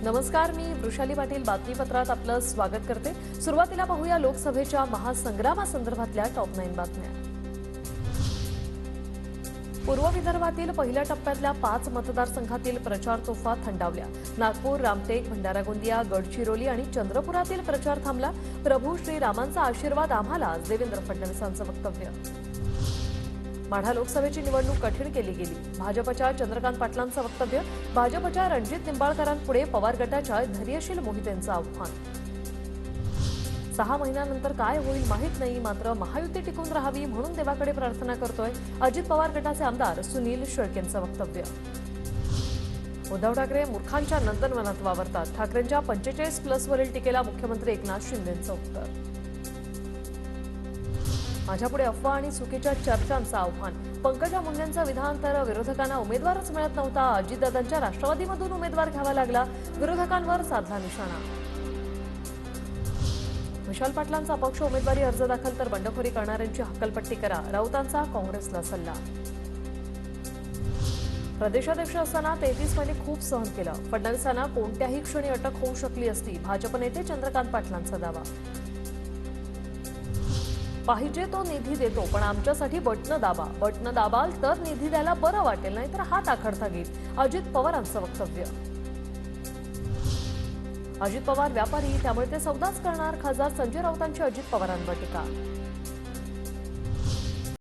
नमस्कार, मी वृषाली पाटील बातमीपत्रात आपलं स्वागत करते। सुरुवातीला पाहूया लोकसभेच्या महासंग्रामासंदर्भातल्या टॉप 9 बातम्या। पूर्व विदर्भातील पहिल्या टप्प्यातल्या 5 मतदारसंघातील प्रचार तोफा थंडावल्या। नागपूर, रामटेक, भंडारा गोंदिया, गडचिरोली आणि चंद्रपुरातील प्रचार थांबला। प्रभू श्रीरामांचा आशीर्वाद आम्हाला, देवेंद्र फडणवीसांचं वक्तव्य। माढा लोकसभेची निवडणूक कठीण केली गेली। भाजपच्या चंद्रकांत पाटलांचं वक्तव्य। भाजपच्या रणजित निंबाळकरांपुढे पवार गटाच्या धैर्यशील मोहितेंचं आव्हान। 6 महिन्यानंतर काय होईल माहित नाही, मात्र महायुती टिकून राहावी म्हणून देवाकडे प्रार्थना करतोय, अजित पवार गटाचे आमदार सुनील शेळकेंचं वक्तव्य। उद्धव ठाकरे मूर्खांच्या नंदनवनात वावरतात। ठाकरेंच्या 45+ वरील टीकेला मुख्यमंत्री एकनाथ शिंदेंचं उत्तर। माझ्यापुढे अफवा आणि चुकीच्या चर्चांचं आव्हान। पंकजा मुंडेंचं विधान, तर विरोधकांना उमेदवारच मिळत नव्हता। अजितदादांच्या राष्ट्रवादीमधून उमेदवार घ्यावा लागला, विरोधकांवर साधला निशाणा। विशाल पाटलांचा अपक्ष उमेदवारी अर्ज दाखल, तर बंडखोरी करणाऱ्यांची हक्कलपट्टी करा, राऊतांचा काँग्रेसला सल्ला। प्रदेशाध्यक्ष असताना 33 महिने खूप सहन केलं। फडणवीसांना कोणत्याही क्षणी अटक होऊ शकली असती, भाजप नेते चंद्रकांत पाटलांचा दावा। पाहिजे तो निधी देतो, पण आमच्यासाठी बटणं दाबा। बटणं दाबाल तर निधी द्यायला बरं वाटेल, नाहीतर हात आखडता घेईल, अजित पवारांचं वक्तव्य। अजित पवार व्यापारी, त्यामुळे ते सौदाच करणार, खासदार संजय राऊतांची अजित पवारांवर टीका।